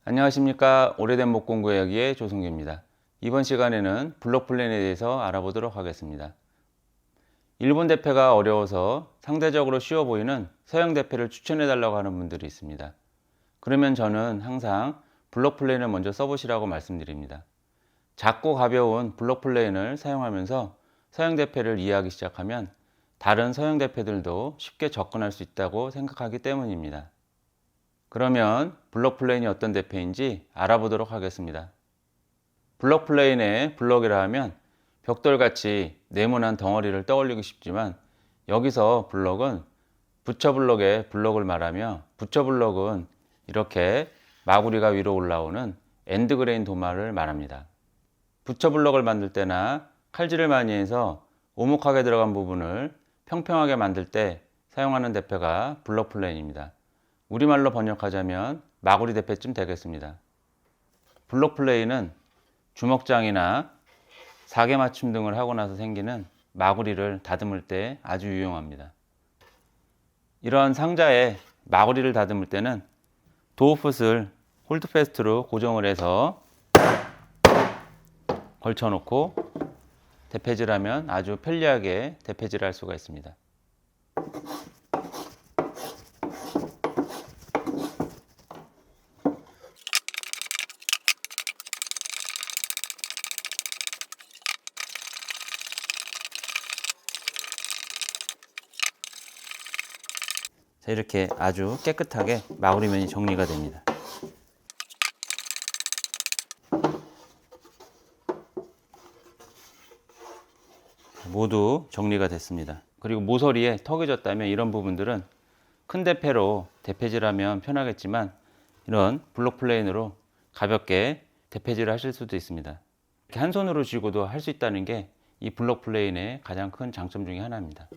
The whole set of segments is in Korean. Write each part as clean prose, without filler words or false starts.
안녕하십니까. 오래된 목공구 이야기의 조승규입니다. 이번 시간에는 블록 플랜에 대해서 알아보도록 하겠습니다. 일본 대패가 어려워서 상대적으로 쉬워 보이는 서양 대패를 추천해 달라고 하는 분들이 있습니다. 그러면 저는 항상 블록 플랜을 먼저 써보시라고 말씀드립니다. 작고 가벼운 블록 플랜을 사용하면서 서양 대패를 이해하기 시작하면 다른 서양 대패들도 쉽게 접근할 수 있다고 생각하기 때문입니다. 그러면 블록 플레인이 어떤 대패인지 알아보도록 하겠습니다. 블록 플레인의 블록이라 하면 벽돌같이 네모난 덩어리를 떠올리기 쉽지만 여기서 블록은 부처블록의 블록을 말하며 부처블록은 이렇게 마구리가 위로 올라오는 엔드그레인 도마를 말합니다. 부처블록을 만들 때나 칼질을 많이 해서 오목하게 들어간 부분을 평평하게 만들 때 사용하는 대패가 블록 플레인입니다. 우리말로 번역하자면 마구리 대패쯤 되겠습니다. 블록 플레인은 주먹장이나 사계 맞춤 등을 하고 나서 생기는 마구리를 다듬을 때 아주 유용합니다. 이러한 상자에 마구리를 다듬을 때는 도어풋을 홀드패스트로 고정을 해서 걸쳐놓고 대패질하면 아주 편리하게 대패질할 수가 있습니다. 자, 이렇게 아주 깨끗하게 마구리면이 정리가 됩니다. 모두 정리가 됐습니다. 그리고 모서리에 턱이 졌다면 이런 부분들은 큰 대패로 대패질하면 편하겠지만 이런 블록 플레인으로 가볍게 대패질을 하실 수도 있습니다. 이렇게 한 손으로 쥐고도 할 수 있다는 게 이 블록 플레인의 가장 큰 장점 중에 하나입니다.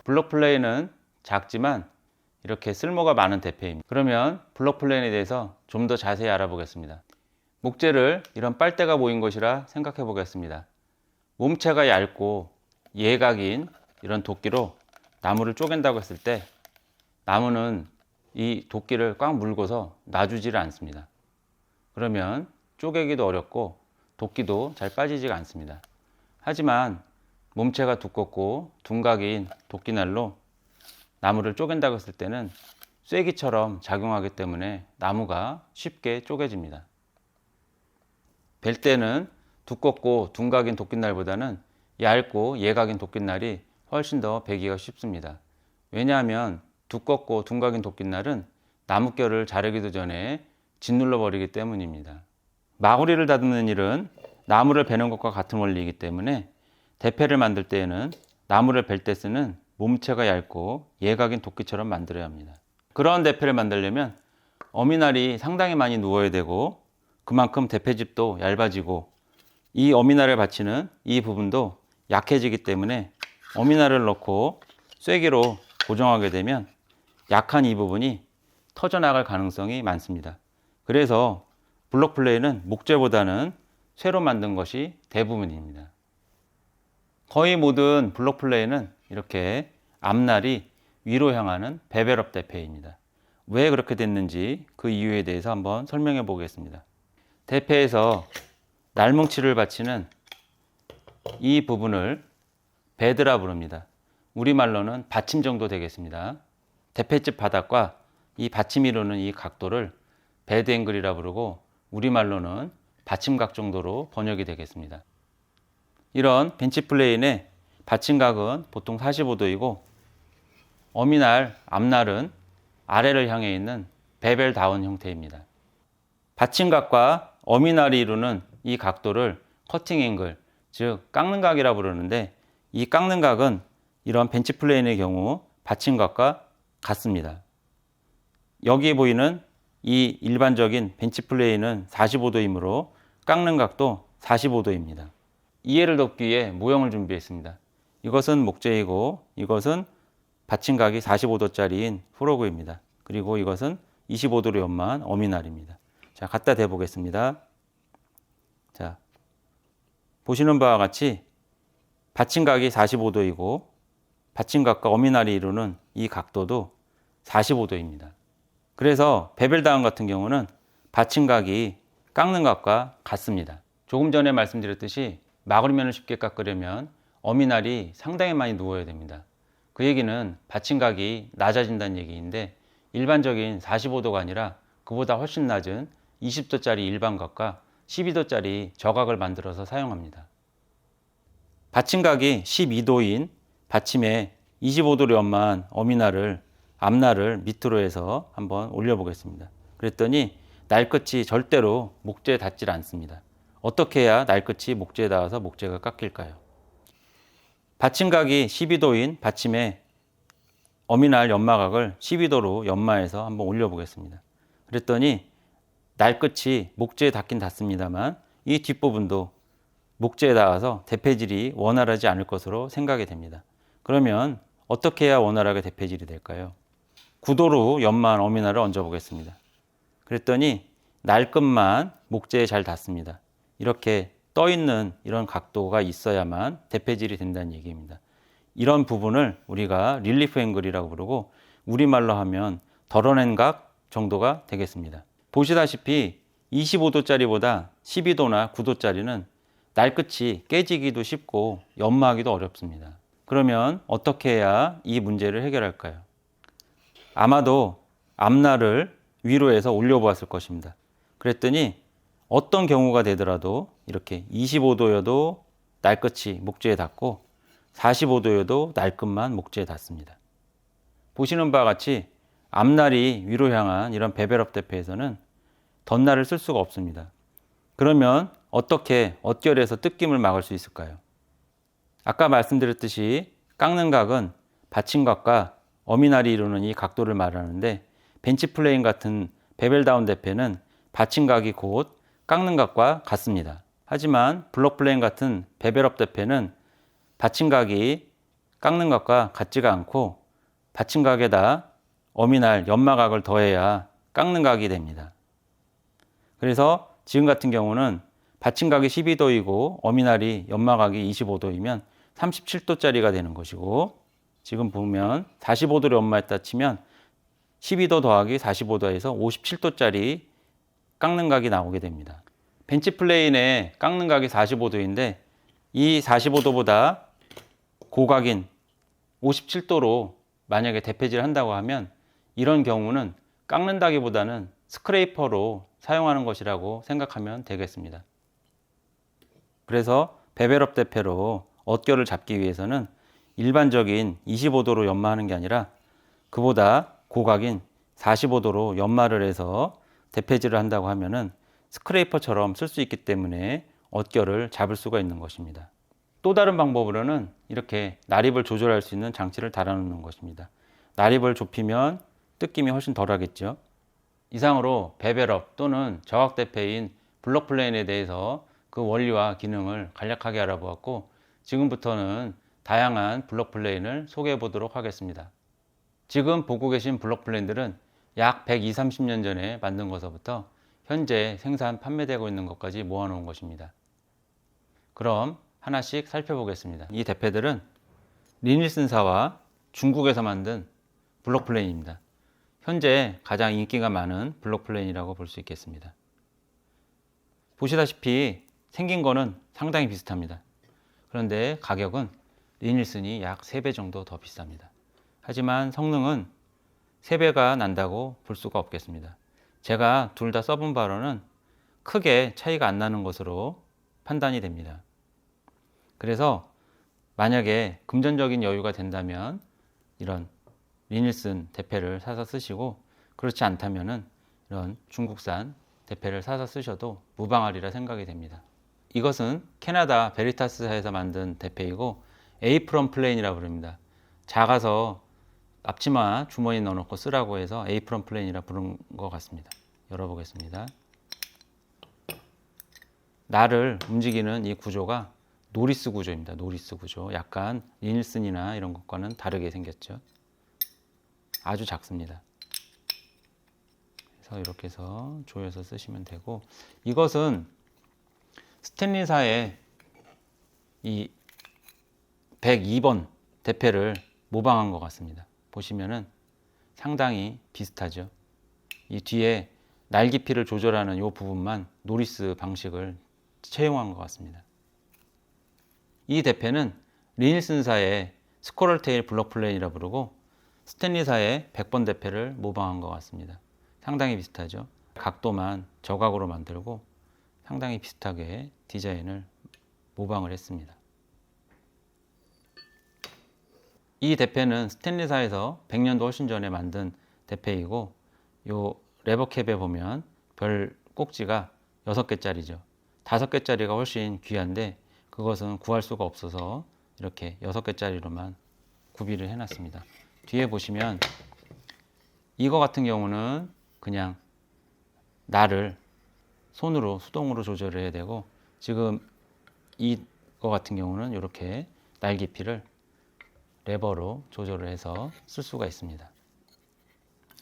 블록 플레인은 작지만 이렇게 쓸모가 많은 대패입니다. 그러면 블록 플레인에 대해서 좀 더 자세히 알아보겠습니다. 목재를 이런 빨대가 모인 것이라 생각해 보겠습니다. 몸체가 얇고 예각인 이런 도끼로 나무를 쪼갠다고 했을 때 나무는 이 도끼를 꽉 물고서 놔주지를 않습니다. 그러면 쪼개기도 어렵고 도끼도 잘 빠지지가 않습니다. 하지만 몸체가 두껍고 둔각인 도끼날로 나무를 쪼갠다고 했을 때는 쐐기처럼 작용하기 때문에 나무가 쉽게 쪼개집니다. 벨 때는 두껍고 둔각인 도끼날보다는 얇고 예각인 도끼날이 훨씬 더 베기가 쉽습니다. 왜냐하면 두껍고 둔각인 도끼날은 나뭇결을 자르기도 전에 짓눌러 버리기 때문입니다. 마구리를 다듬는 일은 나무를 베는 것과 같은 원리이기 때문에 대패를 만들 때에는 나무를 벨 때 쓰는 몸체가 얇고 예각인 도끼처럼 만들어야 합니다. 그런 대패를 만들려면 어미날이 상당히 많이 누워야 되고 그만큼 대패집도 얇아지고 이 어미날을 받치는 이 부분도 약해지기 때문에 어미날을 넣고 쐐기로 고정하게 되면 약한 이 부분이 터져나갈 가능성이 많습니다. 그래서 블록 플레이는 목재보다는 쇠로 만든 것이 대부분입니다. 거의 모든 블록 플레이는 이렇게 앞날이 위로 향하는 베벨업 대패입니다. 왜 그렇게 됐는지 그 이유에 대해서 한번 설명해 보겠습니다. 대패에서 날뭉치를 받치는 이 부분을 베드라 부릅니다. 우리말로는 받침 정도 되겠습니다. 대패집 바닥과 이 받침이 이루는 이 각도를 베드 앵글이라 부르고 우리말로는 받침각 정도로 번역이 되겠습니다. 이런 벤치 플레인의 받침각은 보통 45도이고 어미날, 앞날은 아래를 향해 있는 베벨다운 형태입니다. 받침각과 어미날이 이루는 이 각도를 커팅 앵글, 즉 깎는 각이라 부르는데 이 깎는 각은 이런 벤치 플레인의 경우 받침각과 같습니다. 여기에 보이는 이 일반적인 벤치 플레인은 45도이므로 깎는 각도 45도입니다. 이해를 돕기 위해 모형을 준비했습니다. 이것은 목재이고 이것은 받침각이 45도짜리인 프로그입니다. 그리고 이것은 25도로 연마한 어미날입니다. 자, 갖다 대 보겠습니다. 자, 보시는 바와 같이 받침각이 45도이고 받침각과 어미날이 이루는 이 각도도 45도입니다. 그래서 베벨다운 같은 경우는 받침각이 깎는 각과 같습니다. 조금 전에 말씀드렸듯이 마구리면을 쉽게 깎으려면 어미날이 상당히 많이 누워야 됩니다. 그 얘기는 받침각이 낮아진다는 얘기인데 일반적인 45도가 아니라 그보다 훨씬 낮은 20도짜리 일반각과 12도짜리 저각을 만들어서 사용합니다. 받침각이 12도인 받침에 25도로 연마한 어미날을 앞날을 밑으로 해서 한번 올려 보겠습니다. 그랬더니 날끝이 절대로 목재에 닿질 않습니다. 어떻게 해야 날끝이 목재에 닿아서 목재가 깎일까요? 받침각이 12도인 받침에 어미날 연마각을 12도로 연마해서 한번 올려 보겠습니다. 그랬더니 날끝이 목재에 닿긴 닿습니다만 이 뒷부분도 목재에 닿아서 대패질이 원활하지 않을 것으로 생각이 됩니다. 그러면 어떻게 해야 원활하게 대패질이 될까요? 9도로 연마한 어미날을 얹어 보겠습니다. 그랬더니 날끝만 목재에 잘 닿습니다. 이렇게 떠 있는 이런 각도가 있어야만 대패질이 된다는 얘기입니다. 이런 부분을 우리가 릴리프 앵글이라고 부르고 우리말로 하면 덜어낸 각 정도가 되겠습니다. 보시다시피 25도짜리보다 12도나 9도짜리는 날끝이 깨지기도 쉽고 연마하기도 어렵습니다. 그러면 어떻게 해야 이 문제를 해결할까요? 아마도 앞날을 위로 해서 올려보았을 것입니다. 그랬더니 어떤 경우가 되더라도 이렇게 25도여도 날끝이 목재에 닿고 45도여도 날끝만 목재에 닿습니다. 보시는 바와 같이 앞날이 위로 향한 이런 베벨업 대패에서는 덧날을 쓸 수가 없습니다. 그러면 어떻게 엇결해서 뜯김을 막을 수 있을까요? 아까 말씀드렸듯이 깎는 각은 받침각과 어미날이 이루는 이 각도를 말하는데 벤치 플레인 같은 베벨다운 대패는 받침각이 곧 깎는 각과 같습니다. 하지만 블록 플레인 같은 베벨업 대패는 받침각이 깎는 각과 같지가 않고 받침각에다 어미날 연마각을 더해야 깎는 각이 됩니다. 그래서 지금 같은 경우는 받침각이 12도이고 어미날이 연마각이 25도이면 37도짜리가 되는 것이고 지금 보면 45도를 연마했다 치면 12도 더하기 45도에서 57도짜리 깎는 각이 나오게 됩니다. 벤치 플레인의 깎는 각이 45도인데 이 45도보다 고각인 57도로 만약에 대패질을 한다고 하면 이런 경우는 깎는다기보다는 스크레이퍼로 사용하는 것이라고 생각하면 되겠습니다. 그래서 베벨업 대패로 엇결을 잡기 위해서는 일반적인 25도로 연마하는 게 아니라 그보다 고각인 45도로 연마를 해서 대패질을 한다고 하면은 스크레이퍼처럼 쓸 수 있기 때문에 엇결을 잡을 수가 있는 것입니다. 또 다른 방법으로는 이렇게 나립을 조절할 수 있는 장치를 달아놓는 것입니다. 나립을 좁히면 뜯김이 훨씬 덜 하겠죠. 이상으로 베벨업 또는 저각 대패인 블록 플레인에 대해서 그 원리와 기능을 간략하게 알아보았고 지금부터는 다양한 블록 플레인을 소개해 보도록 하겠습니다. 지금 보고 계신 블록 플레인들은 약 120, 30년 전에 만든 것부터 현재 생산 판매되고 있는 것까지 모아놓은 것입니다. 그럼 하나씩 살펴보겠습니다. 이 대패들은 리닐슨사와 중국에서 만든 블록 플레인입니다. 현재 가장 인기가 많은 블록 플레인이라고 볼 수 있겠습니다. 보시다시피 생긴 거는 상당히 비슷합니다. 그런데 가격은 리닐슨이 약 3배 정도 더 비쌉니다. 하지만 성능은 3배가 난다고 볼 수가 없겠습니다. 제가 둘 다 써본 바로는 크게 차이가 안 나는 것으로 판단이 됩니다. 그래서 만약에 금전적인 여유가 된다면 이런 리닐슨 대패를 사서 쓰시고 그렇지 않다면 이런 중국산 대패를 사서 쓰셔도 무방하리라 생각이 됩니다. 이것은 캐나다 베리타스사에서 만든 대패이고 에이프런 플레인이라고 부릅니다. 작아서 앞치마 주머니 넣어놓고 쓰라고 해서 에이프런 플레인이라 부른 것 같습니다. 열어보겠습니다. 날을 움직이는 이 구조가 노리스 구조입니다. 노리스 구조. 약간 리닐슨이나 이런 것과는 다르게 생겼죠. 아주 작습니다. 그래서 이렇게 해서 조여서 쓰시면 되고, 이것은 스탠리사의 이 102번 대패를 모방한 것 같습니다. 보시면은 상당히 비슷하죠. 이 뒤에 날 깊이를 조절하는 이 부분만 노리스 방식을 채용한 것 같습니다. 이 대패는 리닐슨사의 스코럴 테일 블록 플레인이라 부르고 스탠리사의 100번 대패를 모방한 것 같습니다. 상당히 비슷하죠. 각도만 저각으로 만들고 상당히 비슷하게 디자인을 모방을 했습니다. 이 대패는 스탠리사에서 100년도 훨씬 전에 만든 대패이고, 요 레버캡에 보면 별 꼭지가 6개짜리죠. 5개짜리가 훨씬 귀한데 그것은 구할 수가 없어서 이렇게 6개짜리로만 구비를 해놨습니다. 뒤에 보시면 이거 같은 경우는 그냥 날을 손으로 수동으로 조절을 해야 되고, 지금 이거 같은 경우는 이렇게 날 깊이를 레버로 조절을 해서 쓸 수가 있습니다.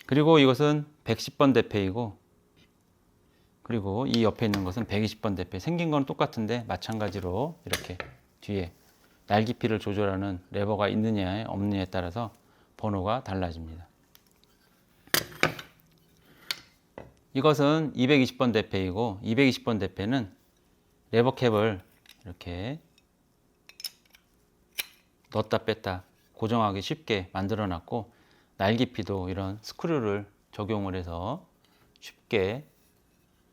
그리고 이것은 110번 대패이고, 그리고 이 옆에 있는 것은 120번 대패. 생긴 건 똑같은데 마찬가지로 이렇게 뒤에 날 깊이를 조절하는 레버가 있느냐 없느냐에 따라서 번호가 달라집니다. 이것은 220번 대패이고, 220번 대패는 레버캡을 이렇게 넣었다 뺐다 고정하기 쉽게 만들어 놨고, 날 깊이도 이런 스크류를 적용을 해서 쉽게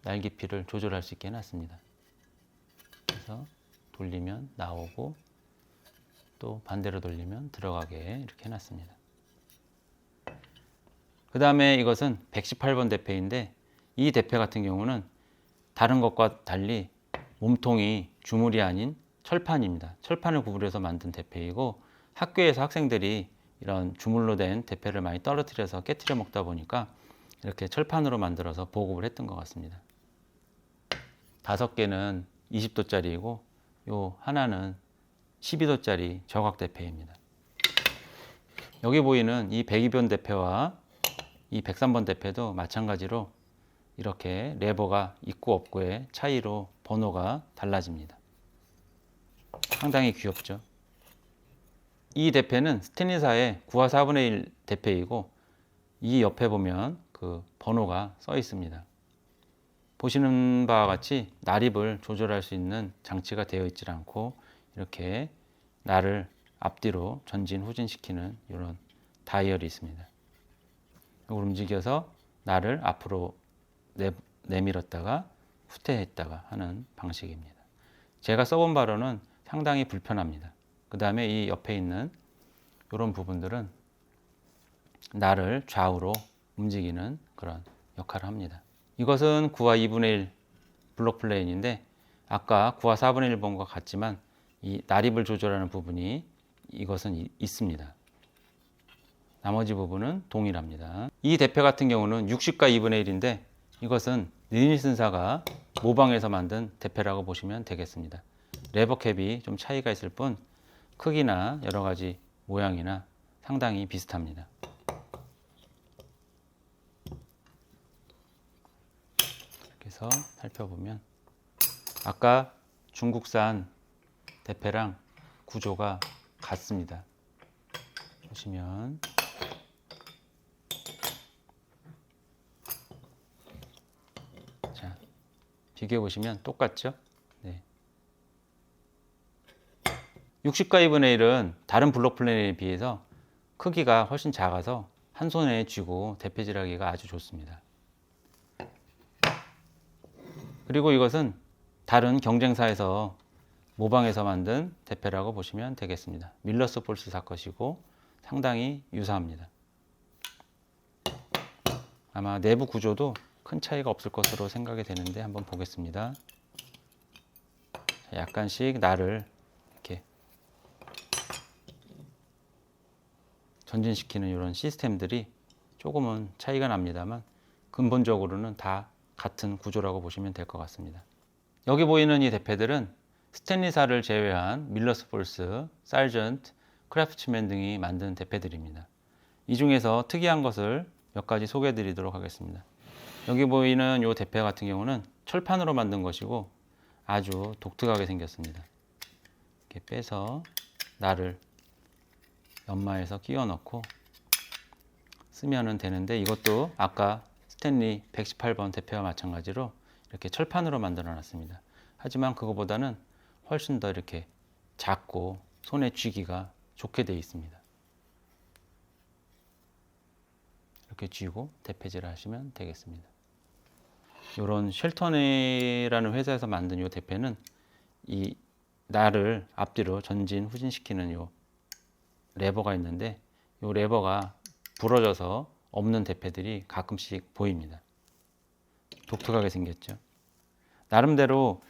날 깊이를 조절할 수 있게 해놨습니다. 그래서 돌리면 나오고 또 반대로 돌리면 들어가게 이렇게 해놨습니다. 그 다음에 이것은 118번 대패인데, 이 대패 같은 경우는 다른 것과 달리 몸통이 주물이 아닌 철판입니다. 철판을 구부려서 만든 대패이고, 학교에서 학생들이 이런 주물로 된 대패를 많이 떨어뜨려서 깨트려 먹다 보니까 이렇게 철판으로 만들어서 보급을 했던 것 같습니다. 5개는 20도짜리이고 요 하나는 12도짜리 저각 대패입니다. 여기 보이는 이 102번 대패와 이 103번 대패도 마찬가지로 이렇게 레버가 있고 없고의 차이로 번호가 달라집니다. 상당히 귀엽죠. 이 대패는 스탠리사의 9와 4분의 1 대패이고, 이 옆에 보면 그 번호가 써 있습니다. 보시는 바와 같이 날입을 조절할 수 있는 장치가 되어 있지 않고 이렇게 날을 앞뒤로 전진 후진시키는 이런 다이얼이 있습니다. 이걸 움직여서 날을 앞으로 내밀었다가 후퇴했다가 하는 방식입니다. 제가 써본 바로는 상당히 불편합니다. 그 다음에 이 옆에 있는 이런 부분들은 날을 좌우로 움직이는 그런 역할을 합니다. 이것은 9와 2분의 1 블록 플레인인데, 아까 9와 4분의 1번과 같지만 이 날입을 조절하는 부분이 이것은 있습니다. 나머지 부분은 동일합니다. 이 대패 같은 경우는 60과 2분의 1인데 이것은 리닐슨사가 모방해서 만든 대패라고 보시면 되겠습니다. 레버캡이 좀 차이가 있을 뿐 크기나 여러 가지 모양이나 상당히 비슷합니다. 이렇게 해서 살펴보면 아까 중국산 대패랑 구조가 같습니다. 보시면 자, 비교해 보시면 똑같죠? 네. 60과 2분의 1은 다른 블록 플레인에 비해서 크기가 훨씬 작아서 한 손에 쥐고 대패질하기가 아주 좋습니다. 그리고 이것은 다른 경쟁사에서 모방해서 만든 대패라고 보시면 되겠습니다. 밀러스 폴스사 것이고 상당히 유사합니다. 아마 내부 구조도 큰 차이가 없을 것으로 생각이 되는데 한번 보겠습니다. 약간씩 날을 이렇게 전진시키는 이런 시스템들이 조금은 차이가 납니다만 근본적으로는 다 같은 구조라고 보시면 될 것 같습니다. 여기 보이는 이 대패들은 스탠리사를 제외한 밀러스폴스, 사전트, 크래프트맨 등이 만든 대패들입니다. 이 중에서 특이한 것을 몇 가지 소개해 드리도록 하겠습니다. 여기 보이는 이 대패 같은 경우는 철판으로 만든 것이고 아주 독특하게 생겼습니다. 이렇게 빼서 날을 연마해서 끼워 넣고 쓰면 되는데, 이것도 아까 스탠리 118번 대패와 마찬가지로 이렇게 철판으로 만들어 놨습니다. 하지만 그거보다는 훨씬 더 이렇게 작고 손에 쥐기가 좋게 되어 있습니다. 이렇게 쥐고 대패질을 하시면 되겠습니다. 이런 쉘터네라는 회사에서 만든 이 대패는 이 날을 앞뒤로 전진 후진시키는 이 레버가 있는데, 이 레버가 부러져서 없는 대패들이 가끔씩 보입니다. 독특하게 생겼죠. 나름대로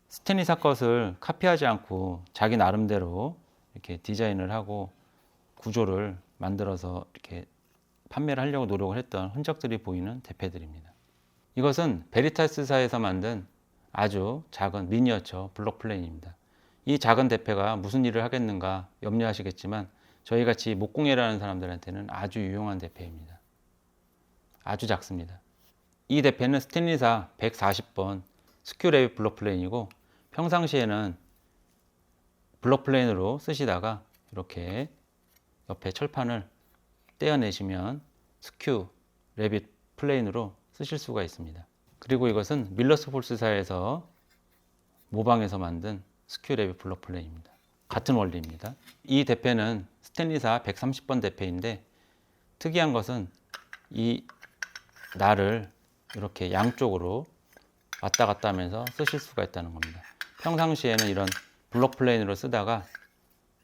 스탠리사 것을 카피하지 않고 자기 나름대로 이렇게 디자인을 하고 구조를 만들어서 이렇게 판매를 하려고 노력을 했던 흔적들이 보이는 대패들입니다. 이것은 베리타스사에서 만든 아주 작은 미니어처 블록 플레인입니다. 이 작은 대패가 무슨 일을 하겠는가 염려하시겠지만 저희같이 목공예라는 사람들한테는 아주 유용한 대패입니다. 아주 작습니다. 이 대패는 스탠리사 140번 스큐레빗 블록 플레인이고, 평상시에는 블록 플레인으로 쓰시다가 이렇게 옆에 철판을 떼어내시면 스큐 레빗 플레인으로 쓰실 수가 있습니다. 그리고 이것은 밀러스폴스사에서 모방해서 만든 스큐 레빗 블록 플레인입니다. 같은 원리입니다. 이 대패는 스탠리사 130번 대패인데, 특이한 것은 이 날을 이렇게 양쪽으로 왔다 갔다 하면서 쓰실 수가 있다는 겁니다. 평상시에는 이런 블록 플레인으로 쓰다가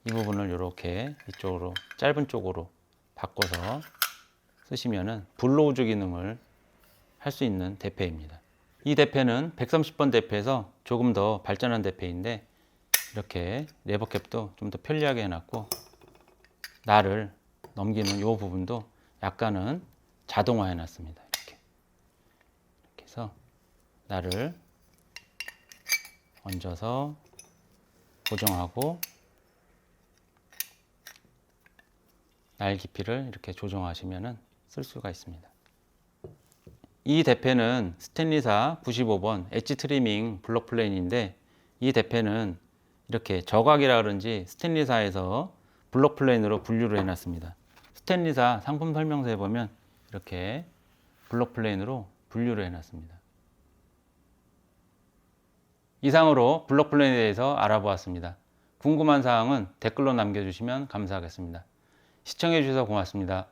이 부분을 이렇게 이쪽으로 짧은 쪽으로 바꿔서 쓰시면은 불로우즈 기능을 할 수 있는 대패입니다. 이 대패는 130번 대패에서 조금 더 발전한 대패인데, 이렇게 레버캡도 좀 더 편리하게 해놨고, 날을 넘기는 이 부분도 약간은 자동화 해놨습니다. 이렇게 해서 날을 얹어서 고정하고 날 깊이를 이렇게 조정하시면 쓸 수가 있습니다. 이 대패는 스탠리사 95번 엣지 트리밍 블록 플레인인데, 이 대패는 이렇게 저각이라 그런지 스탠리사에서 블록 플레인으로 분류를 해놨습니다. 스탠리사 상품 설명서에 보면 이렇게 블록 플레인으로 분류를 해놨습니다. 이상으로 블록 플레인에 대해서 알아보았습니다. 궁금한 사항은 댓글로 남겨주시면 감사하겠습니다. 시청해 주셔서 고맙습니다.